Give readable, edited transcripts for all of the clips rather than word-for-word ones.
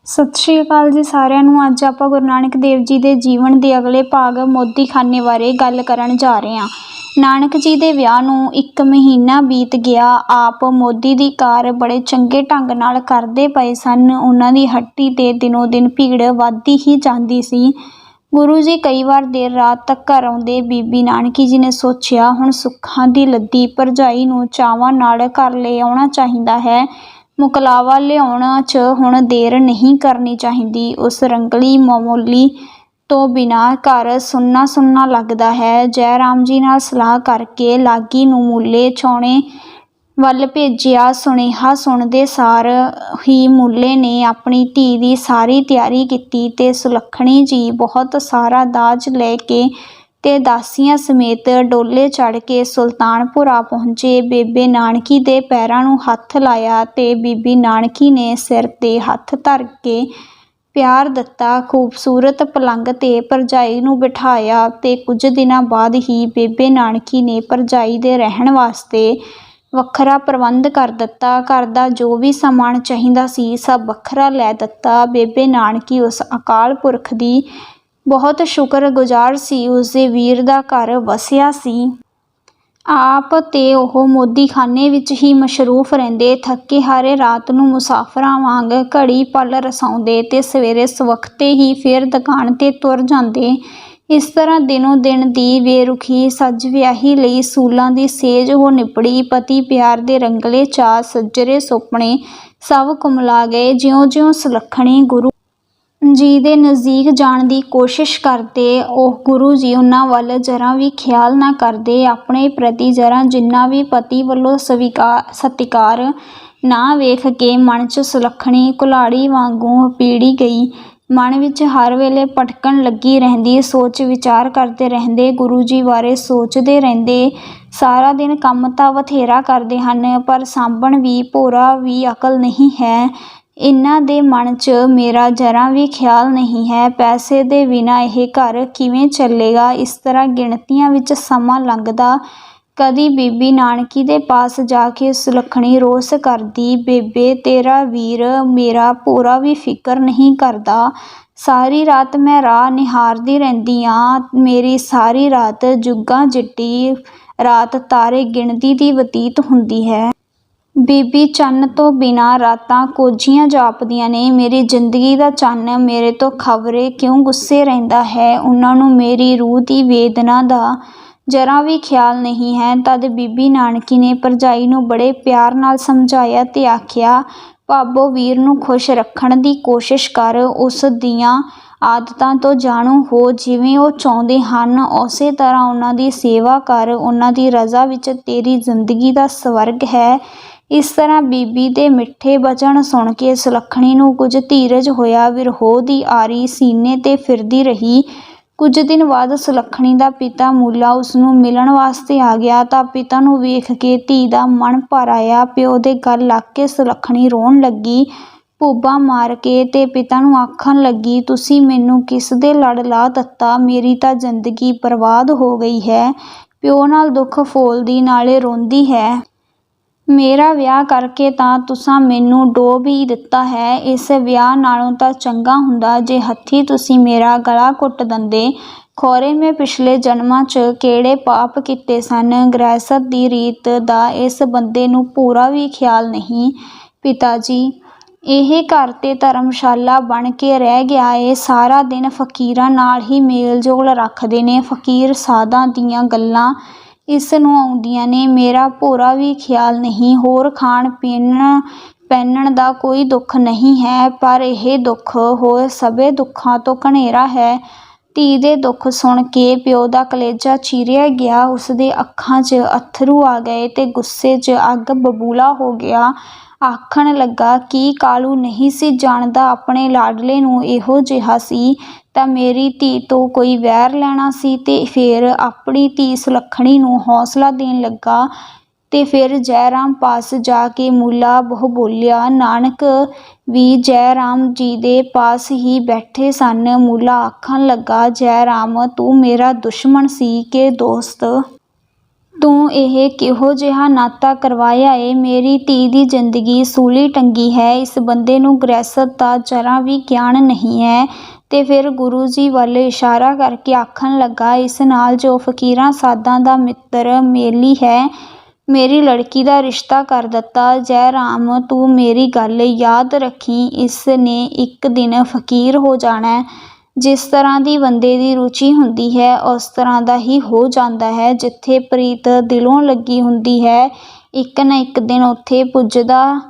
ਸਤਿ ਸ਼੍ਰੀ ਅਕਾਲ ਜੀ ਸਾਰਿਆਂ ਨੂੰ। ਅੱਜ ਆਪਾਂ ਗੁਰੂ ਨਾਨਕ ਦੇਵ ਜੀ ਦੇ ਜੀਵਨ ਦੇ ਅਗਲੇ ਭਾਗ ਮੋਦੀਖਾਨੇ ਬਾਰੇ ਗੱਲ ਕਰਨ ਜਾ ਰਹੇ ਹਾਂ। ਨਾਨਕ ਜੀ ਦੇ ਵਿਆਹ ਨੂੰ 1 ਮਹੀਨਾ ਬੀਤ ਗਿਆ। ਆਪ ਮੋਦੀ ਦੀ ਕਾਰ ਬੜੇ ਚੰਗੇ ਢੰਗ ਨਾਲ ਕਰਦੇ ਪਏ ਸਨ। ਉਹਨਾਂ ਦੀ ਹੱਟੀ ਤੇ ਦਿਨੋਂ ਦਿਨ ਭੀੜ ਵੱਧਦੀ ਹੀ ਜਾਂਦੀ ਸੀ। ਗੁਰੂ ਜੀ ਕਈ ਵਾਰ ਦੇਰ ਰਾਤ ਤੱਕ ਘਰ ਆਉਂਦੇ। ਬੀਬੀ ਨਾਨਕੀ ਜੀ ਨੇ ਸੋਚਿਆ, ਹੁਣ ਸੁੱਖਾਂ ਦੀ ਲੱਦੀ ਭਰਜਾਈ ਨੂੰ ਚਾਵਾਂ ਨਾਲ ਘਰ ਲੈ ਆਉਣਾ ਚਾਹੀਦਾ ਹੈ। ਮੁਕਲਾਵਾ ਲਿਆਉਣ 'ਚ ਹੁਣ ਦੇਰ ਨਹੀਂ ਕਰਨੀ ਚਾਹੀਦੀ। ਉਸ ਰੰਗਲੀ ਮਾਮੂਲੀ ਤੋਂ ਬਿਨਾਂ ਘਰ ਸੁੰਨਾ ਸੁੰਨਾ ਲੱਗਦਾ ਹੈ। ਜੈ ਰਾਮ ਜੀ ਨਾਲ ਸਲਾਹ ਕਰਕੇ ਲਾਗੀ ਨੂੰ ਮੂਲੇ ਛਾਉਣੇ ਵੱਲ ਭੇਜਿਆ। ਸੁਨੇਹਾ ਸੁਣਦੇ ਸਾਰ ਹੀ ਮੂਲੇ ਨੇ ਆਪਣੀ ਧੀ ਦੀ ਸਾਰੀ ਤਿਆਰੀ ਕੀਤੀ ਤੇ ਸੁਲੱਖਣੀ ਜੀ ਬਹੁਤ ਸਾਰਾ ਦਾਜ ਲੈ ਕੇ ਤੇ ਦਾਸੀਆਂ ਸਮੇਤ ਡੋਲੇ ਚੜ੍ਹ ਕੇ ਸੁਲਤਾਨਪੁਰਾ ਪਹੁੰਚੇ। ਬੇਬੇ ਨਾਨਕੀ ਦੇ ਪੈਰਾਂ ਨੂੰ ਹੱਥ ਲਾਇਆ ਤੇ ਬੀਬੀ ਨਾਨਕੀ ਨੇ ਸਿਰ ਤੇ ਹੱਥ ਧਰ ਕੇ ਪਿਆਰ ਦਿੱਤਾ। ਖੂਬਸੂਰਤ ਪਲੰਘ ਤੇ ਭਰਜਾਈ ਨੂੰ ਬਿਠਾਇਆ ਤੇ ਕੁਝ ਦਿਨਾਂ ਬਾਅਦ ਹੀ ਬੇਬੇ ਨਾਨਕੀ ਨੇ ਭਰਜਾਈ ਦੇ ਰਹਿਣ ਵਾਸਤੇ ਵੱਖਰਾ ਪ੍ਰਬੰਧ ਕਰ ਦਿੱਤਾ। ਘਰ ਦਾ ਜੋ ਵੀ ਸਮਾਨ ਚਾਹੀਦਾ ਸੀ ਸਭ ਵੱਖਰਾ ਲੈ ਦਿੱਤਾ। ਬੇਬੇ ਨਾਨਕੀ ਉਸ ਅਕਾਲ ਪੁਰਖ ਦੀ ਬਹੁਤ ਸ਼ੁਕਰਗੁਜ਼ਾਰ ਸੀ। ਉਸਦੇ ਵੀਰ ਦਾ ਘਰ ਵਸਿਆ ਸੀ। ਆਪ ਤੇ ਉਹ ਮੋਦੀਖਾਨੇ ਵਿੱਚ ਹੀ ਮਸ਼ਰੂਫ ਰਹਿੰਦੇ। ਥੱਕੇ ਹਾਰੇ ਰਾਤ ਨੂੰ ਮੁਸਾਫਰਾਂ ਵਾਂਗ ਘੜੀ ਪਲ ਰਸਾਉਂਦੇ ਤੇ ਸਵੇਰੇ ਸਵਖਤੇ ਹੀ ਫੇਰ ਦੁਕਾਨ ਤੇ ਤੁਰ ਜਾਂਦੇ। ਇਸ ਤਰ੍ਹਾਂ ਦਿਨੋਂ ਦਿਨ ਦੀ ਬੇਰੁਖੀ ਸੱਜ ਵਿਆਹੀ ਲਈ ਸੂਲਾਂ ਦੀ ਸੇਜ ਹੋ ਨਿਬੜੀ। ਪਤੀ ਪਿਆਰ ਦੇ ਰੰਗਲੇ ਚਾਅ ਸੱਜਰੇ ਸੁਪਨੇ ਸਭ ਕੁਮਲਾ ਗਏ। ਜਿਉਂ-ਜਿਉਂ ਸੁਲੱਖਣੀ ਗੁਰੂ ਜੀ ਦੇ ਨਜ਼ਦੀਕ ਜਾਣ ਦੀ ਕੋਸ਼ਿਸ਼ ਕਰਦੇ, ਉਹ ਗੁਰੂ ਜੀ ਉਹਨਾਂ ਵੱਲ ਜ਼ਰਾ ਵੀ ਖਿਆਲ ਨਾ ਕਰਦੇ। ਆਪਣੇ ਪ੍ਰਤੀ ਜ਼ਰਾ ਜਿੰਨਾ ਵੀ ਪਤੀ ਵੱਲੋਂ ਸਤਿਕਾਰ ਨਾ ਵੇਖ ਕੇ ਮਨ 'ਚ ਸੁਲੱਖਣੀ ਕੁਲਾੜੀ ਵਾਂਗੂ ਪੀੜੀ ਗਈ। ਮਨ ਵਿੱਚ ਹਰ ਵੇਲੇ ਭਟਕਣ ਲੱਗੀ ਰਹਿੰਦੀ। ਸੋਚ ਵਿਚਾਰ ਕਰਦੇ ਰਹਿੰਦੇ, ਗੁਰੂ ਜੀ ਬਾਰੇ ਸੋਚਦੇ ਰਹਿੰਦੇ। ਸਾਰਾ ਦਿਨ ਕੰਮ ਤਾਂ ਬਥੇਰਾ ਕਰਦੇ ਹਨ, ਪਰ ਸਾਂਭਣ ਦੀ ਭੋਰਾ ਵੀ ਅਕਲ ਨਹੀਂ ਹੈ। ਇਹਨਾਂ ਦੇ ਮਨ 'ਚ ਮੇਰਾ ਜ਼ਰਾ ਵੀ ਖਿਆਲ ਨਹੀਂ ਹੈ। ਪੈਸੇ ਦੇ ਬਿਨਾਂ ਇਹ ਘਰ ਕਿਵੇਂ ਚੱਲੇਗਾ। ਇਸ ਤਰ੍ਹਾਂ ਗਿਣਤੀਆਂ ਵਿੱਚ ਸਮਾਂ ਲੰਘਦਾ। ਕਦੀ ਬੀਬੀ ਨਾਨਕੀ ਦੇ ਪਾਸ ਜਾ ਕੇ ਸੁਲੱਖਣੀ ਰੋਸ ਕਰਦੀ, ਬੇਬੇ ਤੇਰਾ ਵੀਰ ਮੇਰਾ ਭੋਰਾ ਵੀ ਫਿਕਰ ਨਹੀਂ ਕਰਦਾ। ਸਾਰੀ ਰਾਤ ਮੈਂ ਰਾਹ ਨਿਹਾਰਦੀ ਰਹਿੰਦੀ ਆਂ। ਮੇਰੀ ਸਾਰੀ ਰਾਤ ਜੁੱਗਾਂ ਜਿੱਡੀ ਰਾਤ ਤਾਰੇ ਗਿਣਦੀ ਦੀ ਬਤੀਤ ਹੁੰਦੀ ਹੈ। ਬੀਬੀ ਚੰਨ ਤੋਂ ਬਿਨਾਂ ਰਾਤਾਂ ਕੋਝੀਆਂ ਜਾਪਦੀਆਂ ਨੇ। ਮੇਰੀ ਜ਼ਿੰਦਗੀ ਦਾ ਚੰਨ ਮੇਰੇ ਤੋਂ ਖਬਰੇ ਕਿਉਂ ਗੁੱਸੇ ਰਹਿੰਦਾ ਹੈ। ਉਹਨਾਂ ਨੂੰ ਮੇਰੀ ਰੂਹ ਦੀ ਵੇਦਨਾ ਦਾ ਜ਼ਰਾ ਵੀ ਖਿਆਲ ਨਹੀਂ ਹੈ। ਤਦ ਬੀਬੀ ਨਾਨਕੀ ਨੇ ਭਰਜਾਈ ਨੂੰ ਬੜੇ ਪਿਆਰ ਨਾਲ ਸਮਝਾਇਆ ਤੇ ਆਖਿਆ, ਭਾਬੋ ਵੀਰ ਨੂੰ ਖੁਸ਼ ਰੱਖਣ ਦੀ ਕੋਸ਼ਿਸ਼ ਕਰ। ਉਸ ਦੀਆਂ ਆਦਤਾਂ ਤੋਂ ਜਾਣੂ ਹੋ। ਜਿਵੇਂ ਉਹ ਚਾਹੁੰਦੇ ਹਨ ਉਸੇ ਤਰ੍ਹਾਂ ਉਹਨਾਂ ਦੀ ਸੇਵਾ ਕਰ। ਉਹਨਾਂ ਦੀ ਰਜ਼ਾ ਵਿੱਚ ਤੇਰੀ ਜ਼ਿੰਦਗੀ ਦਾ ਸਵਰਗ ਹੈ। ਇਸ ਤਰ੍ਹਾਂ ਬੀਬੀ ਦੇ ਮਿੱਠੇ ਬਚਨ ਸੁਣ ਕੇ ਸੁਲੱਖਣੀ ਨੂੰ ਕੁਝ ਧੀਰਜ ਹੋਇਆ। ਵਿਰਹੋਂ ਦੀ ਆਰੀ ਸੀਨੇ ਤੇ ਫਿਰਦੀ ਰਹੀ। ਕੁਝ ਦਿਨ ਬਾਅਦ ਸੁਲੱਖਣੀ ਦਾ ਪਿਤਾ ਮੂਲਾ ਉਸਨੂੰ ਮਿਲਣ ਵਾਸਤੇ ਆ ਗਿਆ ਤਾਂ ਪਿਤਾ ਨੂੰ ਵੇਖ ਕੇ ਧੀ ਦਾ ਮਨ ਭਰ ਆਇਆ। ਪਿਓ ਦੇ ਗਲ ਲੱਗ ਕੇ ਸੁਲੱਖਣੀ ਰੋਣ ਲੱਗੀ, ਭੂਬਾਂ ਮਾਰ ਕੇ, ਤੇ ਪਿਤਾ ਨੂੰ ਆਖਣ ਲੱਗੀ, ਤੁਸੀਂ ਮੈਨੂੰ ਕਿਸ ਦੇ ਲੜ ਲਾ ਦਿੱਤਾ। ਮੇਰੀ ਤਾਂ ਜ਼ਿੰਦਗੀ ਬਰਬਾਦ ਹੋ ਗਈ ਹੈ। ਪਿਓ ਨਾਲ ਦੁੱਖ ਫੋਲਦੀ ਨਾਲੇ ਰੋਂਦੀ ਹੈ। ਮੇਰਾ ਵਿਆਹ ਕਰਕੇ ਤਾਂ ਤੁਸਾਂ ਮੈਨੂੰ ਡੋਬ ਹੀ ਦਿੱਤਾ ਹੈ। ਇਸ ਵਿਆਹ ਨਾਲੋਂ ਤਾਂ ਚੰਗਾ ਹੁੰਦਾ ਜੇ ਹੱਥੀਂ ਤੁਸੀਂ ਮੇਰਾ ਗਲਾ ਘੁੱਟ ਦਿੰਦੇ। ਖੌਰੇ ਮੈਂ ਪਿਛਲੇ ਜਨਮਾਂ 'ਚ ਕਿਹੜੇ ਪਾਪ ਕੀਤੇ ਸਨ। ਗ੍ਰਹਿਸਥ ਦੀ ਰੀਤ ਦਾ ਇਸ ਬੰਦੇ ਨੂੰ ਪੂਰਾ ਵੀ ਖਿਆਲ ਨਹੀਂ। ਪਿਤਾ ਜੀ, ਇਹ ਘਰ ਤੇ ਧਰਮਸ਼ਾਲਾ ਬਣ ਕੇ ਰਹਿ ਗਿਆ ਏ। ਸਾਰਾ ਦਿਨ ਫਕੀਰਾਂ ਨਾਲ ਹੀ ਮੇਲ ਜੋਲ ਰੱਖਦੇ ਨੇ। ਫਕੀਰ ਸਾਧਾਂ ਦੀਆਂ ਗੱਲਾਂ ਇਸ ਨੂੰ ਆਉਂਦੀਆਂ ਨੇ। ਮੇਰਾ ਭੋਰਾ ਵੀ ਖਿਆਲ ਨਹੀਂ। ਹੋਰ ਖਾਣ ਪਹਿਨਣ ਦਾ ਕੋਈ ਦੁੱਖ ਨਹੀਂ ਹੈ, ਪਰ ਇਹ ਦੁੱਖ ਹੋਰ ਸਭੇ ਦੁੱਖਾਂ ਤੋਂ ਘਨੇਰਾ ਹੈ। ਧੀ ਦੇ ਦੁੱਖ ਸੁਣ ਕੇ ਪਿਓ ਦਾ ਕਲੇਜਾ ਚੀਰਿਆ ਗਿਆ। ਉਸਦੇ ਅੱਖਾਂ 'ਚ ਅੱਥਰੂ ਆ ਗਏ ਤੇ ਗੁੱਸੇ 'ਚ ਅੱਗ ਬਬੂਲਾ ਹੋ ਗਿਆ। ਆਖਣ ਲੱਗਾ, ਕੀ ਕਾਲੂ ਨਹੀਂ ਸੀ ਜਾਣਦਾ ਆਪਣੇ ਲਾਡਲੇ ਨੂੰ ਇਹੋ ਜਿਹਾ ਸੀ ਤਾਂ ਮੇਰੀ ਧੀ ਤੋਂ ਕੋਈ ਵੈਰ ਲੈਣਾ ਸੀ। ਤੇ ਫਿਰ ਆਪਣੀ ਧੀ ਸੁਲੱਖਣੀ ਨੂੰ ਹੌਸਲਾ ਦੇਣ ਲੱਗਾ। ਤੇ ਫਿਰ ਜੈ ਰਾਮ ਪਾਸ ਜਾ ਕੇ ਮੂਲਾ ਬੋਲਿਆ। ਨਾਨਕ ਵੀ ਜੈ ਰਾਮ ਜੀ ਦੇ ਪਾਸ ਹੀ ਬੈਠੇ ਸਨ। ਮੂਲਾ ਆਖਣ ਲੱਗਾ, ਜੈ ਰਾਮ ਤੂੰ ਮੇਰਾ ਦੁਸ਼ਮਣ ਸੀ ਕਿ ਦੋਸਤ। ਤੂੰ ਇਹ ਕਿਹੋ ਜਿਹਾ ਨਾਤਾ ਕਰਵਾਇਆ ਏ? ਮੇਰੀ ਧੀ ਦੀ ਜ਼ਿੰਦਗੀ ਸੂਲੀ ਟੰਗੀ ਹੈ। ਇਸ ਬੰਦੇ ਨੂੰ ਗ੍ਰਹਿਸਤ ਦਾ ਜ਼ਰਾ ਵੀ ਗਿਆਨ ਨਹੀਂ ਹੈ। ਤੇ ਫਿਰ ਗੁਰੂ ਜੀ ਵੱਲ ਇਸ਼ਾਰਾ ਕਰਕੇ ਆਖਣ ਲੱਗਾ, ਇਸ ਨਾਲ ਜੋ ਫਕੀਰਾਂ ਸਾਧਾਂ ਦਾ ਮਿੱਤਰ ਮੇਲੀ ਹੈ, ਮੇਰੀ ਲੜਕੀ ਦਾ ਰਿਸ਼ਤਾ ਕਰ ਦਿੱਤਾ। ਜੈ ਰਾਮ, ਤੂੰ ਮੇਰੀ ਗੱਲ ਯਾਦ ਰੱਖੀ, ਇਸ ਨੇ ਇੱਕ ਦਿਨ ਫਕੀਰ ਹੋ ਜਾਣਾ। ਜਿਸ ਤਰ੍ਹਾਂ ਦੀ ਬੰਦੇ ਦੀ ਰੁਚੀ ਹੁੰਦੀ ਹੈ ਉਸ ਤਰ੍ਹਾਂ ਦਾ ਹੀ ਹੋ ਜਾਂਦਾ ਹੈ। ਜਿੱਥੇ ਪ੍ਰੀਤ ਦਿਲੋਂ ਲੱਗੀ ਹੁੰਦੀ ਹੈ, ਇੱਕ ਨਾ ਇੱਕ ਦਿਨ ਉੱਥੇ ਪੁੱਜਦਾ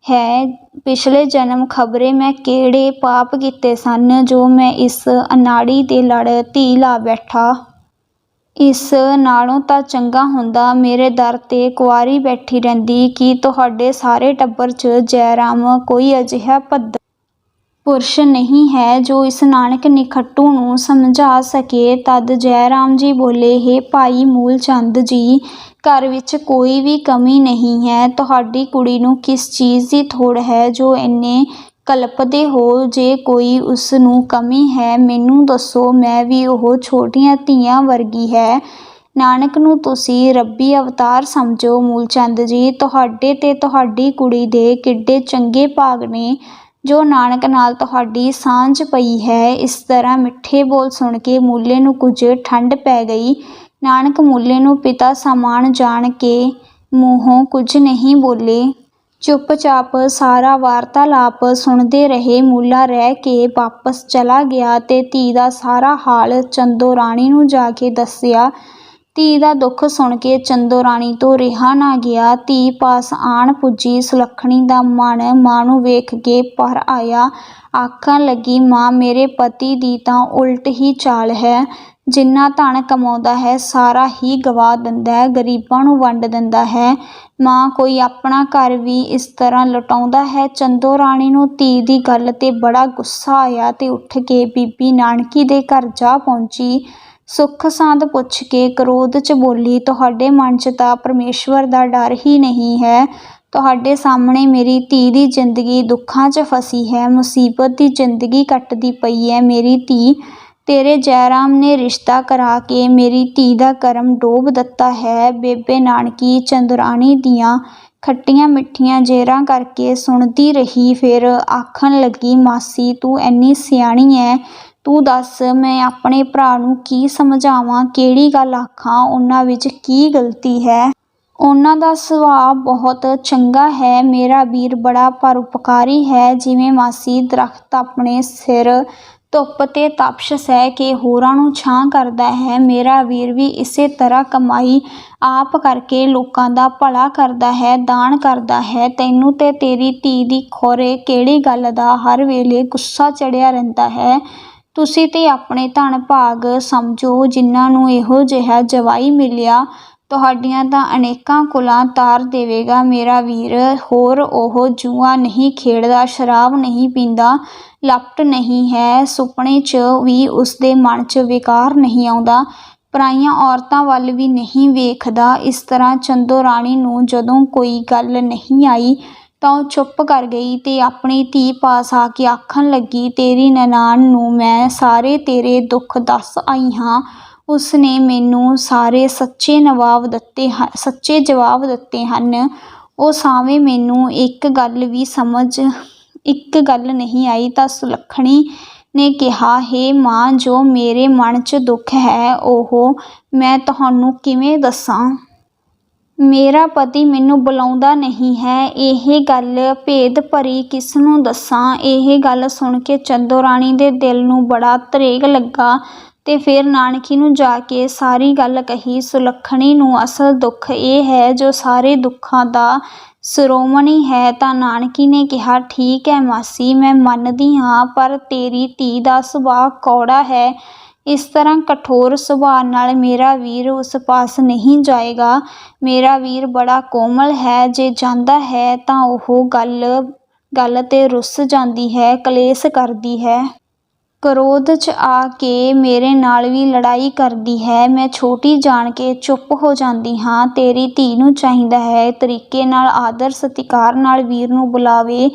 ਹੈ। ਪਿਛਲੇ ਜਨਮ ਖਬਰੇ ਮੈਂ ਕਿਹੜੇ ਪਾਪ ਕੀਤੇ ਸਨ ਜੋ ਮੈਂ ਇਸ ਅਨਾੜੀ ਦੇ ਲੜ ਧੀ ਲਾ ਬੈਠਾ। ਇਸ ਨਾਲੋਂ ਤਾਂ ਚੰਗਾ ਹੁੰਦਾ ਮੇਰੇ ਦਰ 'ਤੇ ਕੁਆਰੀ ਬੈਠੀ ਰਹਿੰਦੀ। ਕਿ ਤੁਹਾਡੇ ਸਾਰੇ ਟੱਬਰ 'ਚ ਜੈ ਰਾਮ ਕੋਈ ਅਜਿਹਾ ਭੱਦਾ ਪੁਰਸ਼ ਨਹੀਂ ਹੈ ਜੋ ਇਸ ਨਾਨਕ ਨਿਖੱਟੂ ਨੂੰ ਸਮਝਾ ਸਕੇ। ਤਦ ਜੈ ਰਾਮ ਜੀ ਬੋਲੇ, ਹੇ ਭਾਈ ਮੂਲ ਚੰਦ ਜੀ, ਘਰ ਵਿੱਚ ਕੋਈ ਵੀ ਕਮੀ ਨਹੀਂ ਹੈ। ਤੁਹਾਡੀ ਕੁੜੀ ਨੂੰ ਕਿਸ ਚੀਜ਼ ਦੀ ਥੋੜ ਹੈ ਜੋ ਇੰਨੇ ਕਲਪਦੇ ਹੋ? ਜੇ ਕੋਈ ਉਸ ਨੂੰ ਕਮੀ ਹੈ ਮੈਨੂੰ ਦੱਸੋ, ਮੈਂ ਵੀ ਉਹ ਛੋਟੀਆਂ ਧੀਆਂ ਵਰਗੀ ਹੈ। ਨਾਨਕ ਨੂੰ ਤੁਸੀਂ ਰੱਬੀ ਅਵਤਾਰ ਸਮਝੋ। ਮੂਲ ਚੰਦ ਜੀ, ਤੁਹਾਡੇ ਤੇ ਤੁਹਾਡੀ ਕੁੜੀ ਦੇ ਕਿੱਡੇ ਚੰਗੇ ਭਾਗ ਨੇ ਜੋ ਨਾਨਕ ਨਾਲ ਤੁਹਾਡੀ ਸਾਂਝ ਪਈ ਹੈ। ਇਸ ਤਰ੍ਹਾਂ ਮਿੱਠੇ ਬੋਲ ਸੁਣ ਕੇ ਮੂਲੇ ਨੂੰ ਕੁਝ ਠੰਡ ਪੈ ਗਈ। ਨਾਨਕ ਮੂਲੇ ਨੂੰ ਪਿਤਾ ਸਮਾਨ ਜਾਣ ਕੇ ਮੂੰਹੋਂ ਕੁਝ ਨਹੀਂ ਬੋਲੇ। ਚੁੱਪਚਾਪ ਸਾਰਾ ਵਾਰਤਾਲਾਪ ਸੁਣਦੇ ਰਹੇ। ਮੂਲਾ ਰਹਿ ਕੇ ਵਾਪਸ ਚਲਾ ਗਿਆ ਤੇ ਧੀ ਦਾ ਸਾਰਾ ਹਾਲ ਚੰਦੋ ਰਾਣੀ ਨੂੰ ਜਾ ਕੇ ਦੱਸਿਆ। ਧੀ ਦਾ ਦੁੱਖ ਸੁਣ ਕੇ ਚੰਦੋ ਰਾਣੀ ਤੋਂ ਰਿਹਾ ਨਾ ਗਿਆ। ਧੀ ਪਾਸ ਆਣ ਪੁੱਜੀ। ਸੁਲੱਖਣੀ ਦਾ ਮਨ ਮਾਂ ਨੂੰ ਵੇਖ ਕੇ ਭਰ ਆਇਆ। ਆਖਣ ਲੱਗੀ, ਮਾਂ, ਮੇਰੇ ਪਤੀ ਦੀ ਤਾਂ ਉਲਟ ਹੀ ਚਾਲ ਹੈ। ਜਿੰਨਾ ਧਨ ਕਮਾਉਂਦਾ ਹੈ ਸਾਰਾ ਹੀ ਗਵਾ ਦਿੰਦਾ ਹੈ, ਗਰੀਬਾਂ ਨੂੰ ਵੰਡ ਦਿੰਦਾ ਹੈ। ਮਾਂ, ਕੋਈ ਆਪਣਾ ਘਰ ਵੀ ਇਸ ਤਰ੍ਹਾਂ ਲੁਟਾਉਂਦਾ ਹੈ? ਚੰਦੋ ਰਾਣੀ ਨੂੰ ਧੀ ਦੀ ਗੱਲ 'ਤੇ ਬੜਾ ਗੁੱਸਾ ਆਇਆ ਤੇ ਉੱਠ ਕੇ ਬੀਬੀ ਨਾਨਕੀ ਦੇ ਘਰ ਜਾ ਪਹੁੰਚੀ। ਸੁੱਖ ਸਾਂਦ ਪੁੱਛ ਕੇ ਕ੍ਰੋਧ 'ਚ ਬੋਲੀ, ਤੁਹਾਡੇ ਮਨ 'ਚ ਤਾਂ ਪਰਮੇਸ਼ਵਰ ਦਾ ਡਰ ਹੀ ਨਹੀਂ ਹੈ। ਤੁਹਾਡੇ ਸਾਹਮਣੇ ਮੇਰੀ ਧੀ ਦੀ ਜ਼ਿੰਦਗੀ ਦੁੱਖਾਂ 'ਚ ਫਸੀ ਹੈ, ਮੁਸੀਬਤ ਦੀ ਜ਼ਿੰਦਗੀ ਕੱਟਦੀ ਪਈ ਹੈ। ਮੇਰੀ ਧੀ, ਤੇਰੇ ਜੈ ਰਾਮ ਨੇ ਰਿਸ਼ਤਾ ਕਰਾ ਕੇ ਮੇਰੀ ਧੀ ਦਾ ਕਰਮ ਡੋਬ ਦਿੱਤਾ ਹੈ। ਬੇਬੇ ਨਾਨਕੀ ਚੰਦਰਾਣੀ ਦੀਆਂ ਖੱਟੀਆਂ ਮਿੱਠੀਆਂ ਜ਼ੇਰਾਂ ਕਰਕੇ ਸੁਣਦੀ ਰਹੀ। ਫਿਰ ਆਖਣ ਲੱਗੀ, ਮਾਸੀ, ਤੂੰ ਐਨੀ ਸਿਆਣੀ ਐ, ਤੂੰ ਦੱਸ ਮੈਂ ਆਪਣੇ ਭਰਾ ਨੂੰ ਕੀ ਸਮਝਾਵਾਂ, ਕਿਹੜੀ ਗੱਲ ਆਖਾਂ, ਉਹਨਾਂ ਵਿੱਚ ਕੀ ਗਲਤੀ ਹੈ? ਉਹਨਾਂ ਦਾ ਸੁਭਾਅ ਬਹੁਤ ਚੰਗਾ ਹੈ। ਮੇਰਾ ਵੀਰ ਬੜਾ ਪਰਉਪਕਾਰੀ ਹੈ। ਜਿਵੇਂ ਮਾਸੀ ਦਰਖਤ ਆਪਣੇ ਸਿਰ ਧੁੱਪ ਤੇ ਤਪਸ਼ ਸਹਿ ਕੇ ਹੋਰਾਂ ਨੂੰ ਛਾਂ ਕਰਦਾ ਹੈ, ਮੇਰਾ ਵੀਰ ਵੀ ਇਸੇ ਤਰ੍ਹਾਂ ਕਮਾਈ ਆਪ ਕਰਕੇ ਲੋਕਾਂ ਦਾ ਭਲਾ ਕਰਦਾ ਹੈ, ਦਾਨ ਕਰਦਾ ਹੈ। ਤੈਨੂੰ ਤੇ ਤੇਰੀ ਧੀ ਦੀ ਖੌਰੇ ਕਿਹੜੀ ਗੱਲ ਦਾ ਹਰ ਵੇਲੇ ਗੁੱਸਾ ਚੜਿਆ ਰਹਿੰਦਾ ਹੈ? ਤੁਸੀਂ ਤੇ ਆਪਣੇ ਧਨ ਭਾਗ ਸਮਝੋ ਜਿਨ੍ਹਾਂ ਨੂੰ ਇਹੋ ਜਿਹਾ ਜਵਾਈ ਮਿਲਿਆ। ਤੁਹਾਡੀਆਂ ਤਾਂ ਅਨੇਕਾਂ ਕੁਲਾਂ ਤਾਰ ਦੇਵੇਗਾ ਮੇਰਾ ਵੀਰ। ਹੋਰ ਉਹ ਜੂਆ ਨਹੀਂ ਖੇਡਦਾ, ਸ਼ਰਾਬ ਨਹੀਂ ਪੀਂਦਾ, ਲਪਟ ਨਹੀਂ ਹੈ, ਸੁਪਨੇ 'ਚ ਵੀ ਉਸਦੇ ਮਨ 'ਚ ਵਿਕਾਰ ਨਹੀਂ ਆਉਂਦਾ, ਪਰਾਈਆਂ ਔਰਤਾਂ ਵੱਲ ਵੀ ਨਹੀਂ ਵੇਖਦਾ। ਇਸ ਤਰ੍ਹਾਂ ਚੰਦੋ ਰਾਣੀ ਨੂੰ ਜਦੋਂ ਕੋਈ ਗੱਲ ਨਹੀਂ ਆਈ ਤਾਂ ਉਹ ਚੁੱਪ ਕਰ ਗਈ ਤੇ ਆਪਣੀ ਧੀ ਪਾਸ ਆ ਕੇ ਆਖਣ ਲੱਗੀ, ਤੇਰੀ ਨਨਾਣ ਨੂੰ ਮੈਂ ਸਾਰੇ ਤੇਰੇ ਦੁੱਖ ਦੱਸ ਆਈ ਹਾਂ। ਉਸਨੇ ਮੈਨੂੰ ਸਾਰੇ ਸੱਚੇ ਜਵਾਬ ਦਿੱਤੇ ਹਨ। ਉਹ ਸਾਵੇਂ ਮੈਨੂੰ ਇੱਕ ਗੱਲ ਨਹੀਂ ਆਈ। ਤਾਂ ਸੁਲੱਖਣੀ ਨੇ ਕਿਹਾ, ਹੇ ਮਾਂ, ਜੋ ਮੇਰੇ ਮਨ 'ਚ ਦੁੱਖ ਹੈ ਉਹ ਮੈਂ ਤੁਹਾਨੂੰ ਕਿਵੇਂ ਦੱਸਾਂ? ਮੇਰਾ ਪਤੀ ਮੈਨੂੰ ਬੁਲਾਉਂਦਾ ਨਹੀਂ ਹੈ। ਇਹ ਗੱਲ ਭੇਦ ਭਰੀ ਕਿਸ ਨੂੰ ਦੱਸਾਂ? ਇਹ ਗੱਲ ਸੁਣ ਕੇ ਚੰਦੋ ਰਾਣੀ ਦੇ ਦਿਲ ਨੂੰ ਬੜਾ ਧਰੇਕ ਲੱਗਾ ਤੇ ਫਿਰ ਨਾਨਕੀ ਨੂੰ ਜਾ ਕੇ ਸਾਰੀ ਗੱਲ ਕਹੀ। ਸੁਲੱਖਣੀ ਨੂੰ ਅਸਲ ਦੁੱਖ ਇਹ ਹੈ ਜੋ ਸਾਰੇ ਦੁੱਖਾਂ ਦਾ ਸ਼ਿਰੋਮਣੀ ਹੈ। ਤਾਂ ਨਾਨਕੀ ਨੇ ਕਿਹਾ, ਠੀਕ ਹੈ ਮਾਸੀ, ਮੈਂ ਮੰਨਦੀ ਹਾਂ, ਪਰ ਤੇਰੀ ਧੀ ਦਾ ਸੁਭਾਅ ਕੌੜਾ ਹੈ। ਇਸ ਤਰ੍ਹਾਂ ਕਠੋਰ ਸੁਭਾਅ ਨਾਲ ਮੇਰਾ ਵੀਰ ਉਸ ਪਾਸ ਨਹੀਂ ਜਾਏਗਾ। ਮੇਰਾ ਵੀਰ ਬੜਾ ਕੋਮਲ ਹੈ, ਜੇ ਜਾਂਦਾ ਹੈ ਤਾਂ ਉਹ ਗੱਲ 'ਤੇ ਰੁੱਸ ਜਾਂਦੀ ਹੈ, ਕਲੇਸ਼ ਕਰਦੀ ਹੈ, ਕ੍ਰੋਧ 'ਚ ਆ ਕੇ ਮੇਰੇ ਨਾਲ ਵੀ ਲੜਾਈ ਕਰਦੀ ਹੈ। ਮੈਂ ਛੋਟੀ ਜਾਣ ਕੇ ਚੁੱਪ ਹੋ ਜਾਂਦੀ ਹਾਂ। ਤੇਰੀ ਧੀ ਨੂੰ ਚਾਹੀਦਾ ਹੈ ਤਰੀਕੇ ਨਾਲ, ਆਦਰ ਸਤਿਕਾਰ ਨਾਲ ਵੀਰ ਨੂੰ ਬੁਲਾਵੇ।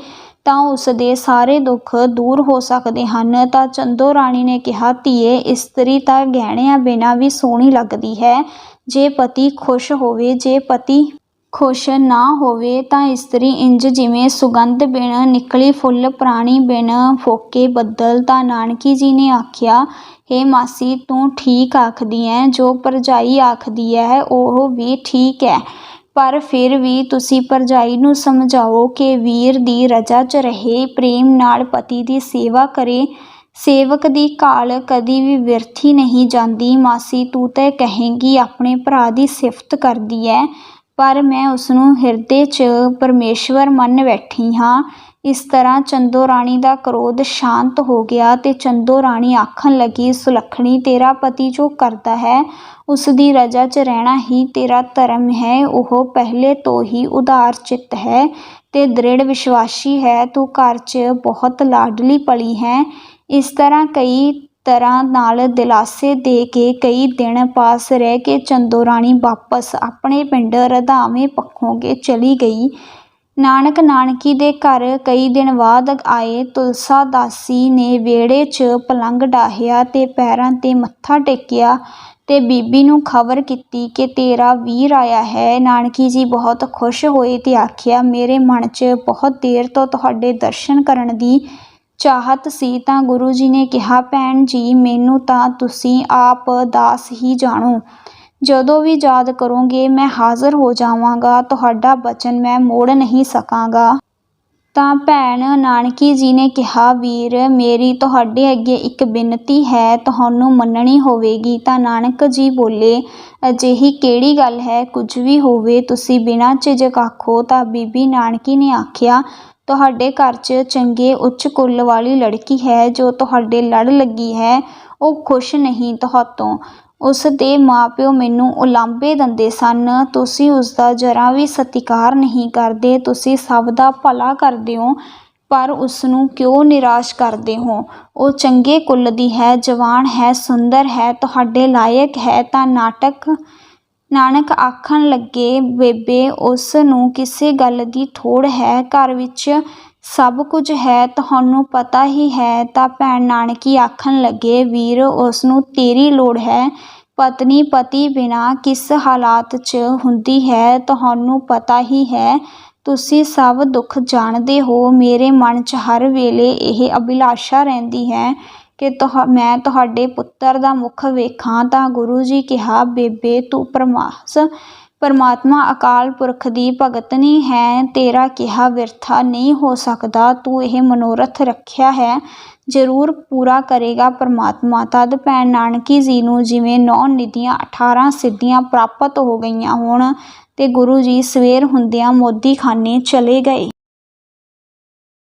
ਤਾਂ ਉਸ ਦੇ ਸਾਰੇ ਦੁੱਖ ਦੂਰ ਹੋ ਸਕਦੇ ਹਨ। ਤਾਂ ਚੰਦੋ ਰਾਣੀ ਨੇ ਕਿਹਾ, ਧੀਏ, ਇਸਤਰੀ ਤਾਂ ਗਹਿਣਿਆਂ ਬਿਨਾਂ ਵੀ ਸੋਹਣੀ ਲੱਗਦੀ ਹੈ। ਜੇ ਪਤੀ ਖੁਸ਼ ਹੋਵੇ, ਜੇ ਪਤੀ ਖੁਸ਼ ਨਾ ਹੋਵੇ ਤਾਂ ਇਸਤਰੀ ਇੰਜ ਜਿਵੇਂ ਸੁਗੰਧ ਬਿਨ ਨਿਕਲੀ ਫੁੱਲ, ਪ੍ਰਾਣੀ ਬਿਨ ਫੋਕੇ ਬੱਦਲ। ਤਾਂ ਨਾਨਕੀ ਜੀ ਨੇ ਆਖਿਆ, ਹੇ ਮਾਸੀ, ਤੂੰ ਠੀਕ ਆਖਦੀ ਐ। ਜੋ ਭਰਜਾਈ ਆਖਦੀ ਹੈ ਉਹ ਵੀ ਠੀਕ ਹੈ, ਪਰ ਫਿਰ ਵੀ ਤੁਸੀਂ ਭਰਜਾਈ ਨੂੰ ਸਮਝਾਓ ਕਿ ਵੀਰ ਦੀ ਰਜ਼ਾ 'ਚ ਰਹੇ, ਪ੍ਰੇਮ ਨਾਲ ਪਤੀ ਦੀ ਸੇਵਾ ਕਰੇ। ਸੇਵਕ ਦੀ ਘਾਲ ਕਦੀ ਵੀ ਵਿਰਥੀ ਨਹੀਂ ਜਾਂਦੀ। ਮਾਸੀ, ਤੂੰ ਤਾਂ ਕਹੇਂਗੀ ਆਪਣੇ ਭਰਾ ਦੀ ਸਿਫਤ ਕਰਦੀ ਐ, ਪਰ ਮੈਂ ਉਸਨੂੰ ਹਿਰਦੇ 'ਚ ਪਰਮੇਸ਼ਵਰ ਮੰਨ ਬੈਠੀ ਹਾਂ। ਇਸ ਤਰ੍ਹਾਂ ਚੰਦੋ ਰਾਣੀ ਦਾ ਕ੍ਰੋਧ ਸ਼ਾਂਤ ਹੋ ਗਿਆ ਤੇ ਚੰਦੋ ਰਾਣੀ ਆਖਣ ਲੱਗੀ, ਸੁਲੱਖਣੀ, ਤੇਰਾ ਪਤੀ ਜੋ ਕਰਦਾ ਹੈ ਉਸ ਦੀ ਰਜ਼ਾ 'ਚ ਰਹਿਣਾ ਹੀ ਤੇਰਾ ਧਰਮ ਹੈ। ਉਹ ਪਹਿਲੇ ਤੋਂ ਹੀ ਉਦਾਰ ਚਿੱਤ ਹੈ ਤੇ ਦ੍ਰਿੜ ਵਿਸ਼ਵਾਸੀ ਹੈ। ਤੂੰ ਘਰ 'ਚ ਬਹੁਤ ਲਾਡਲੀ ਪਲੀ ਹੈ। ਇਸ ਤਰ੍ਹਾਂ ਕਈ ਤਰ੍ਹਾਂ ਨਾਲ ਦਿਲਾਸੇ ਦੇ ਕੇ ਕਈ ਦਿਨ ਪਾਸ ਰਹਿ ਕੇ ਚੰਦੋ ਰਾਣੀ ਵਾਪਸ ਆਪਣੇ ਪਿੰਡ ਰੰਧਾਵੇ ਪੱਖੋਗੇ ਚਲੀ ਗਈ। ਨਾਨਕ ਨਾਨਕੀ ਦੇ ਘਰ ਕਈ ਦਿਨ ਬਾਅਦ ਆਏ। ਤੁਲਸਾ ਦਾਸੀ ਨੇ ਵਿਹੜੇ 'ਚ ਪਲੰਘ ਡਾਹਿਆ ਤੇ ਪੈਰਾਂ 'ਤੇ ਮੱਥਾ ਟੇਕਿਆ ਤੇ ਬੀਬੀ ਨੂੰ ਖਬਰ ਕੀਤੀ ਕਿ ਤੇਰਾ ਵੀਰ ਆਇਆ ਹੈ। ਨਾਨਕੀ ਜੀ ਬਹੁਤ ਖੁਸ਼ ਹੋਏ ਤੇ ਆਖਿਆ, ਮੇਰੇ ਮਨ 'ਚ ਬਹੁਤ ਦੇਰ ਤੋਂ ਤੁਹਾਡੇ ਦਰਸ਼ਨ ਕਰਨ ਦੀ ਚਾਹਤ ਸੀ। ਤਾਂ ਗੁਰੂ ਜੀ ਨੇ ਕਿਹਾ, ਭੈਣ ਜੀ, ਮੈਨੂੰ ਤਾਂ ਤੁਸੀਂ ਆਪ ਦਾਸ ਹੀ ਜਾਣੋ। ਜਦੋਂ ਵੀ ਯਾਦ ਕਰੋਗੇ ਮੈਂ ਹਾਜ਼ਰ ਹੋ ਜਾਵਾਂਗਾ। ਤੁਹਾਡਾ ਬਚਨ ਮੈਂ ਮੋੜ ਨਹੀਂ ਸਕਾਂਗਾ। ਤਾਂ ਭੈਣ ਨਾਨਕੀ ਜੀ ਨੇ ਕਿਹਾ, ਵੀਰ, ਮੇਰੀ ਤੁਹਾਡੇ ਅੱਗੇ ਇੱਕ ਬਿਨਤੀ ਹੈ, ਤੁਹਾਨੂੰ ਮੰਨਣੀ ਹੋਵੇਗੀ। ਤਾਂ ਨਾਨਕ ਜੀ ਬੋਲੇ, ਅਜਿਹੀ ਕਿਹੜੀ ਗੱਲ ਹੈ? ਕੁਝ ਵੀ ਹੋਵੇ ਤੁਸੀਂ ਬਿਨਾਂ ਝਿਜਕ ਆਖੋ। ਤਾਂ ਬੀਬੀ ਨਾਨਕੀ ਨੇ ਆਖਿਆ, ਤੁਹਾਡੇ ਘਰ 'ਚ ਚੰਗੇ ਉੱਚ ਕੁੱਲ ਵਾਲੀ ਲੜਕੀ ਹੈ ਜੋ ਤੁਹਾਡੇ ਲੜ ਲੱਗੀ ਹੈ। ਉਹ ਖੁਸ਼ ਨਹੀਂ ਤੁਹਾਤੋਂ। ਉਸ ਦੇ ਮਾਂ-ਪਿਓ ਮੈਨੂੰ ਉਲਾਂਭੇ ਦਿੰਦੇ ਸਨ। ਤੁਸੀਂ ਉਸਦਾ ਜ਼ਰਾ ਵੀ ਸਤਿਕਾਰ ਨਹੀਂ ਕਰਦੇ। ਤੁਸੀਂ ਸਭ ਦਾ ਭਲਾ ਕਰਦੇ ਹੋ, ਪਰ ਉਸਨੂੰ ਕਿਉਂ ਨਿਰਾਸ਼ ਕਰਦੇ ਹੋ? ਉਹ ਚੰਗੇ ਕੁੱਲ ਦੀ ਹੈ, ਜਵਾਨ ਹੈ, ਸੁੰਦਰ ਹੈ, ਤੁਹਾਡੇ ਲਾਇਕ ਹੈ। ਤਾਂ ਨਾਨਕ ਆਖਣ ਲੱਗੇ, ਬੇਬੇ, ਉਸ ਨੂੰ ਕਿਸੇ ਗੱਲ ਦੀ ਥੋੜ ਹੈ। ਘਰ ਵਿੱਚ ਸਭ ਕੁਝ ਹੈ, ਤੁਹਾਨੂੰ ਪਤਾ ਹੀ ਹੈ। ਤਾਂ ਭੈਣ ਨਾਨਕੀ ਆਖਣ ਲੱਗੇ, ਵੀਰ, ਉਸਨੂੰ ਤੇਰੀ ਲੋੜ ਹੈ। ਪਤਨੀ ਪਤੀ ਬਿਨਾਂ ਕਿਸ ਹਾਲਾਤ 'ਚ ਹੁੰਦੀ ਹੈ, ਤੁਹਾਨੂੰ ਪਤਾ ਹੀ ਹੈ। ਤੁਸੀਂ ਸਭ ਦੁੱਖ ਜਾਣਦੇ ਹੋ। ਮੇਰੇ ਮਨ 'ਚ ਹਰ ਵੇਲੇ ਇਹ ਅਭਿਲਾਸ਼ਾ ਰਹਿੰਦੀ ਹੈ ਕਿ ਮੈਂ ਤੁਹਾਡੇ ਪੁੱਤਰ ਦਾ ਮੁੱਖ ਵੇਖਾਂ। ਤਾਂ ਗੁਰੂ ਜੀ ਕਿਹਾ, ਬੇਬੇ, ਤੂੰ ਪਰਮਾਤਮਾ ਅਕਾਲ ਪੁਰਖ ਦੀ ਭਗਤਨੀ ਹੈ। ਤੇਰਾ ਕਿਹਾ ਵਿਰਥਾ ਨਹੀਂ ਹੋ ਸਕਦਾ। ਤੂੰ ਇਹ ਮਨੋਰਥ ਰੱਖਿਆ ਹੈ, ਜ਼ਰੂਰ ਪੂਰਾ ਕਰੇਗਾ ਪਰਮਾਤਮਾ। ਤਦ ਭੈਣ ਨਾਨਕੀ ਜੀ ਨੂੰ ਜਿਵੇਂ 9 ਨਿਧੀਆਂ 18 ਸਿੱਧੀਆਂ ਪ੍ਰਾਪਤ ਹੋ ਗਈਆਂ ਹੋਣ ਤੇ ਗੁਰੂ ਜੀ ਸਵੇਰ ਹੁੰਦਿਆਂ ਮੋਦੀਖਾਨੇ ਚਲੇ ਗਏ।